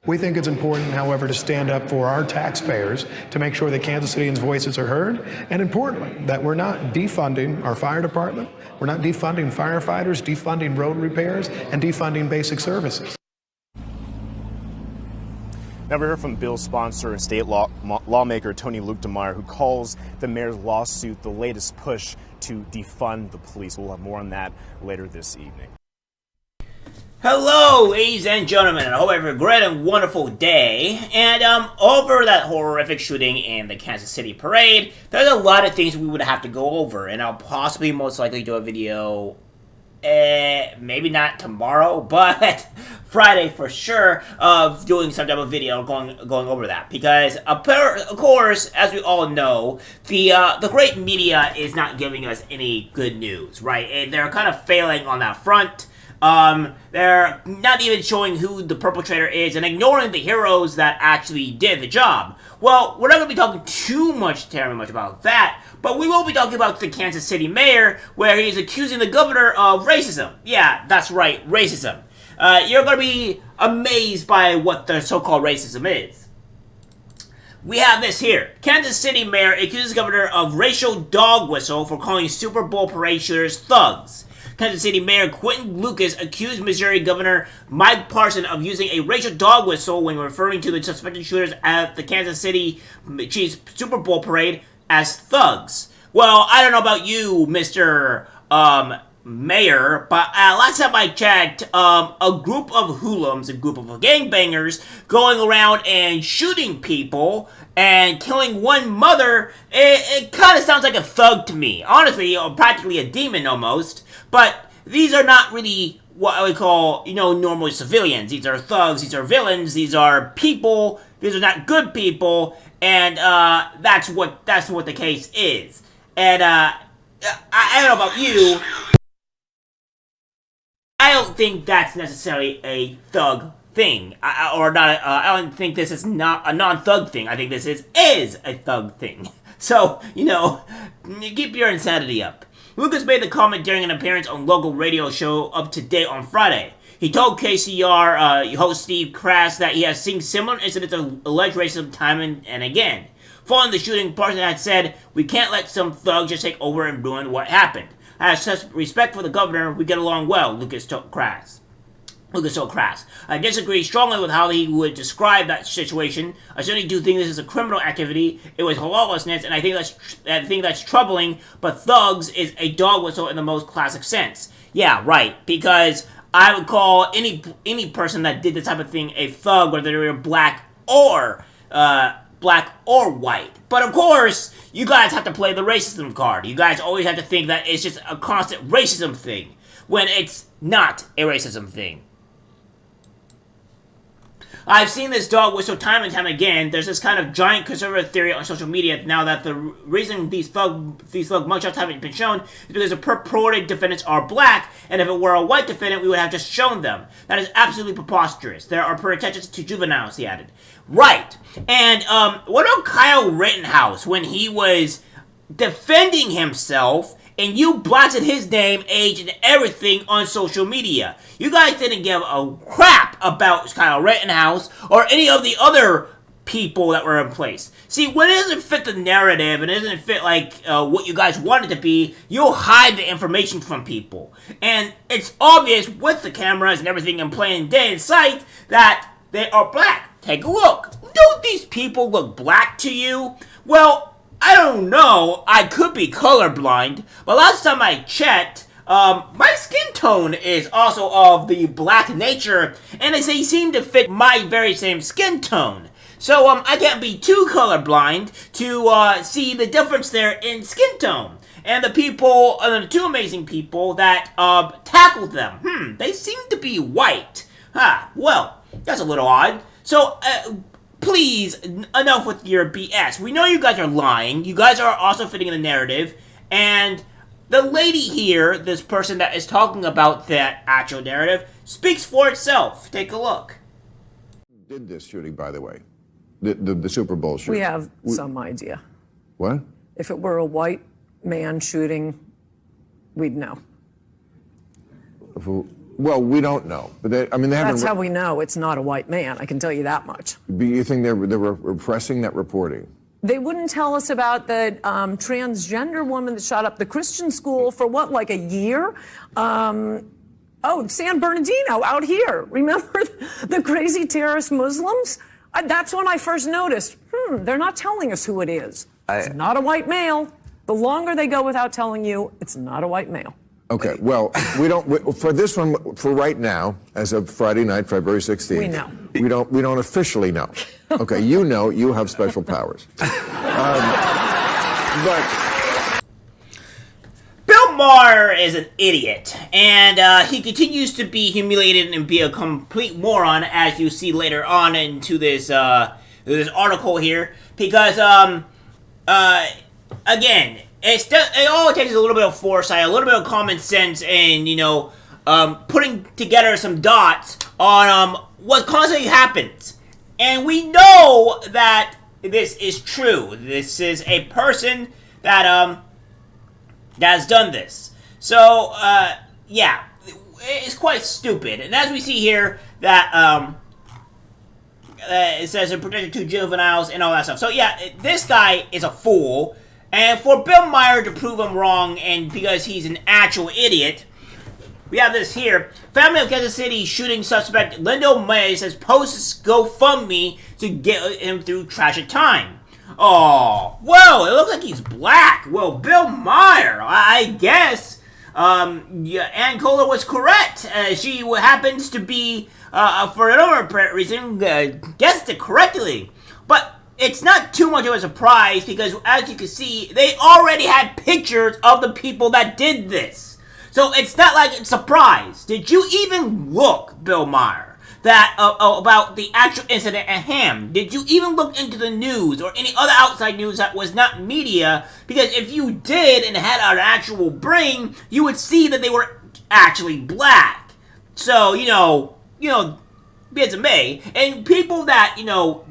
We think it's important, however, to stand up for our taxpayers to make sure that Kansas Cityans' voices are heard, and importantly, that we're not defunding our fire department, we're not defunding firefighters, defunding road repairs, and defunding basic services. Now we heard from Bill's sponsor and state lawmaker Tony Luke DeMeyer, who calls the mayor's lawsuit the latest push to defund the police. We'll have more on that later this evening. Hello, ladies and gentlemen, and I hope you have a great and wonderful day. And over that horrific shooting in the Kansas City parade, there's a lot of things we would have to go over, and I'll possibly most likely do a video, maybe not tomorrow, but Friday for sure, of doing some type of video going over that. Because of course, as we all know, the great media is not giving us any good news, right? And they're kind of failing on that front. They're not even showing who the perpetrator is and ignoring the heroes that actually did the job. Well, we're not going to be talking too much about that, but we will be talking about the Kansas City mayor, where he's accusing the governor of racism. Yeah, that's right, racism. You're going to be amazed by what the so-called racism is. We have this here. Kansas City mayor accuses governor of racial dog whistle for calling Super Bowl parade shooters thugs. Kansas City Mayor Quentin Lucas accused Missouri Governor Mike Parson of using a racial dog whistle when referring to the suspected shooters at the Kansas City Chiefs Super Bowl parade as thugs. Well, I don't know about you, Mr. Mayor, but last time I checked, a group of hoodlums, a group of gangbangers, going around and shooting people and killing one mother, it kind of sounds like a thug to me. Honestly, practically a demon almost. But these are not really what I would call, normal civilians. These are thugs, these are villains, these are people, these are not good people, and that's what the case is. And I don't know about you, I don't think that's necessarily a thug thing, I don't think this is not a non-thug thing. I think this is a thug thing. So, keep your insanity up. Lucas made the comment during an appearance on local radio show Up to Date on Friday. He told KCR host Steve Crass that he has seen similar incidents of alleged racism time and again. Following the shooting, Parson had said, "We can't let some thugs just take over and ruin what happened. I have such respect for the governor, we get along well," Lucas told Crass. I disagree strongly with how he would describe that situation. I certainly do think this is a criminal activity. It was lawlessness, and I think that's troubling, but thugs is a dog whistle in the most classic sense. Yeah, right, because I would call any person that did this type of thing a thug, whether they were black or white. But of course, you guys have to play the racism card. You guys always have to think that it's just a constant racism thing, when it's not a racism thing. I've seen this dog whistle time and time again. There's this kind of giant conservative theory on social media now that the reason these thug mugshots haven't been shown is because the purported defendants are black, and if it were a white defendant, we would have just shown them. That is absolutely preposterous. There are protections to juveniles, he added. Right. And what about Kyle Rittenhouse when he was defending himself and you blasted his name, age, and everything on social media? You guys didn't give a crap about Kyle Rittenhouse or any of the other people that were in place. See, when it doesn't fit the narrative and it doesn't fit what you guys want it to be, you'll hide the information from people. And it's obvious with the cameras and everything in plain day in sight that they are black. Take a look. Don't these people look black to you? Well, I don't know. I could be colorblind, but last time I checked, my skin tone is also of the black nature, and they seem to fit my very same skin tone. So, I can't be too colorblind to, see the difference there in skin tone. And the people, the two amazing people that, tackled them, they seem to be white. Well, that's a little odd. So, please, enough with your BS. We know you guys are lying. You guys are also fitting in the narrative. And the lady here, this person that is talking about that actual narrative, speaks for itself. Take a look. Did this shooting, by the way? The Super Bowl shooting? We have some idea. What? If it were a white man shooting, we'd know. Well, we don't know, but they haven't. That's how we know it's not a white man. I can tell you that much. You think they're repressing that reporting? They wouldn't tell us about the transgender woman that shot up the Christian school for what, like a year? San Bernardino out here. Remember the crazy terrorist Muslims? That's when I first noticed, they're not telling us who it is. It's not a white male. The longer they go without telling you, it's not a white male. Okay, well, for this one, for right now, as of Friday night, February 16th. We know. We don't officially know. Okay, you know, you have special powers. But Bill Maher is an idiot, and he continues to be humiliated and be a complete moron, as you see later on into this article here, because again, it all takes a little bit of foresight, a little bit of common sense, and putting together some dots on what constantly happens. And we know that this is true. This is a person that has done this. So yeah, it's quite stupid. And as we see here, that it says it protected 2 juveniles and all that stuff. So yeah, this guy is a fool. And for Bill Maher to prove him wrong, and because he's an actual idiot, we have this here. Family of Kansas City shooting suspect Lindo Mays has posted GoFundMe to get him through tragic time. Oh, whoa, it looks like he's black. Well, Bill Maher, I guess, Ann Kohler was correct. She happens to be, for another reason, guessed it correctly. But it's not too much of a surprise because, as you can see, they already had pictures of the people that did this. So it's not like it's a surprise. Did you even look, Bill Maher, that about the actual incident at hand? Did you even look into the news or any other outside news that was not media? Because if you did and had an actual brain, you would see that they were actually black. So, be as it may, and people that,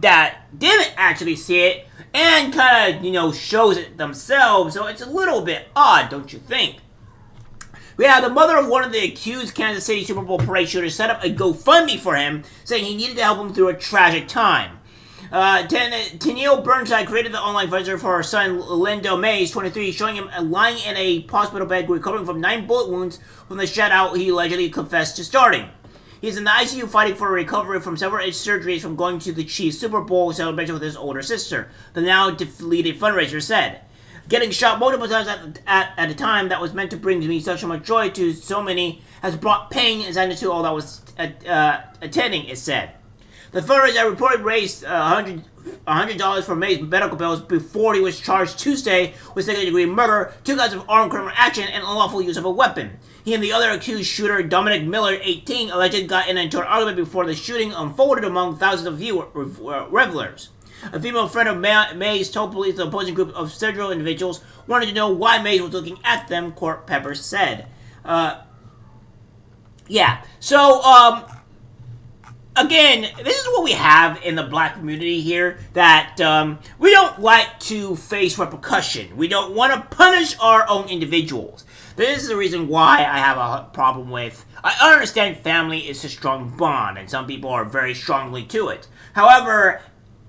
that didn't actually see it and kind of, shows it themselves, so it's a little bit odd, don't you think? We have the mother of one of the accused Kansas City Super Bowl parade shooters set up a GoFundMe for him, saying he needed to help him through a tragic time. Tennille Burnside created the online fundraiser for her son, Lindo Mays, 23, showing him lying in a hospital bed recovering from 9 bullet wounds from the shutout he allegedly confessed to starting. He's in the ICU fighting for recovery from several surgeries from going to the Chiefs Super Bowl celebration with his older sister, the now deleted fundraiser said. Getting shot multiple times at a time that was meant to bring me such much joy to so many has brought pain and sadness to all that was attending, it said. The fundraiser reported raised $100 for May's medical bills before he was charged Tuesday with second-degree murder, 2 counts of armed criminal action, and unlawful use of a weapon. He and the other accused shooter, Dominic Miller, 18, allegedly got into an argument before the shooting unfolded among thousands of revelers. A female friend of Mays told police the opposing group of several individuals wanted to know why Mays was looking at them, Court Pepper said. Yeah, so, again, this is what we have in the black community here, that we don't like to face repercussion. We don't want to punish our own individuals. This is the reason why I have a problem with... I understand family is a strong bond, and some people are very strongly to it. However,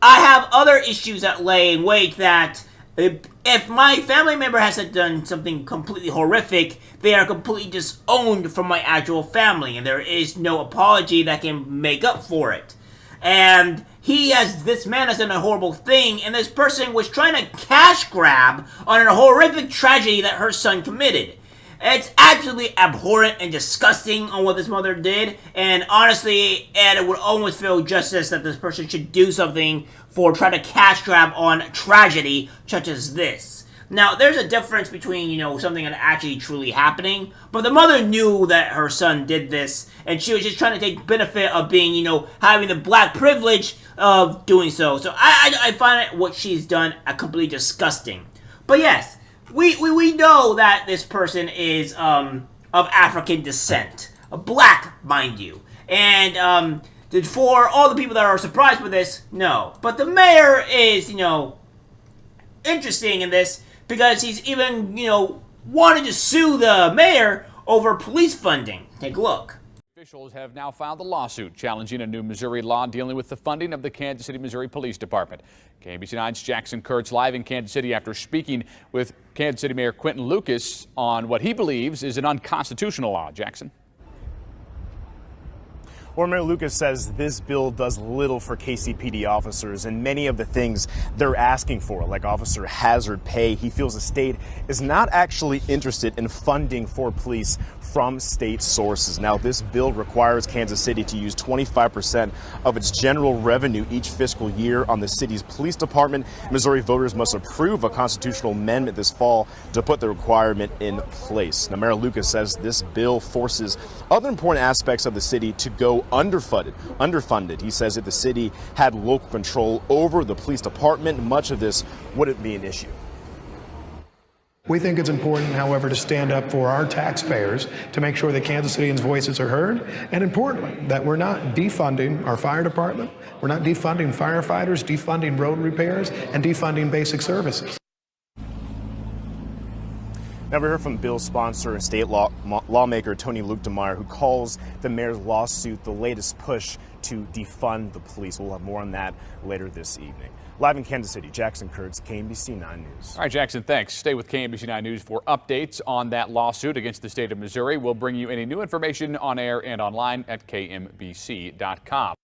I have other issues that lay in wait that if my family member has done something completely horrific, they are completely disowned from my actual family, and there is no apology that can make up for it. And this man has done a horrible thing, and this person was trying to cash grab on a horrific tragedy that her son committed. It's absolutely abhorrent and disgusting on what this mother did, and honestly, it would almost feel justice that this person should do something for trying to cash grab on tragedy such as this. Now, there's a difference between, something that actually truly happening, but the mother knew that her son did this, and she was just trying to take benefit of being, having the black privilege of doing so. So I find what she's done completely disgusting. But yes, we know that this person is of African descent, a black, mind you, and for all the people that are surprised with this, no. But the mayor is, interesting in this because he's even, wanted to sue the mayor over police funding. Take a look. Officials have now filed a lawsuit challenging a new Missouri law dealing with the funding of the Kansas City, Missouri Police Department. KMBC 9's Jackson Kurtz live in Kansas City after speaking with Kansas City Mayor Quentin Lucas on what he believes is an unconstitutional law. Jackson. Well, Mayor Lucas says this bill does little for KCPD officers, and many of the things they're asking for, like officer hazard pay, he feels the state is not actually interested in funding for police from state sources. Now, this bill requires Kansas City to use 25% of its general revenue each fiscal year on the city's police department. Missouri voters must approve a constitutional amendment this fall to put the requirement in place. Now, Mayor Lucas says this bill forces other important aspects of the city to go underfunded. He says if the city had local control over the police department, much of this wouldn't be an issue. We think it's important, however, to stand up for our taxpayers to make sure that Kansas Citians' voices are heard, and importantly, that we're not defunding our fire department, we're not defunding firefighters, defunding road repairs, and defunding basic services. Now we heard from Bill's sponsor and state lawmaker Tony Luke Meyer, who calls the mayor's lawsuit the latest push to defund the police. We'll have more on that later this evening. Live in Kansas City, Jackson Kurtz, KMBC 9 News. All right, Jackson, thanks. Stay with KMBC 9 News for updates on that lawsuit against the state of Missouri. We'll bring you any new information on air and online at kmbc.com.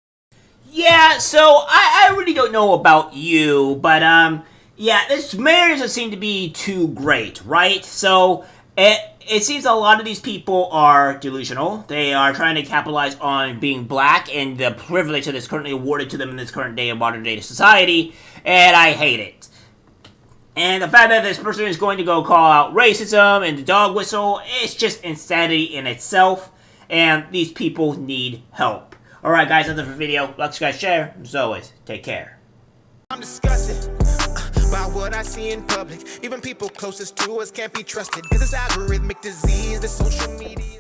Yeah, so I really don't know about you, but yeah, this mayor doesn't seem to be too great, right? So it seems a lot of these people are delusional. They are trying to capitalize on being black and the privilege that is currently awarded to them in this current day of modern day society, and I hate it. And the fact that this person is going to go call out racism and the dog whistle, it's just insanity in itself, and these people need help. Alright guys, that's it for the video. Like, subscribe, share. As always, take care. I'm disgusted by what I see in public. Even people closest to us can't be trusted. Cause it's algorithmic disease, the social media.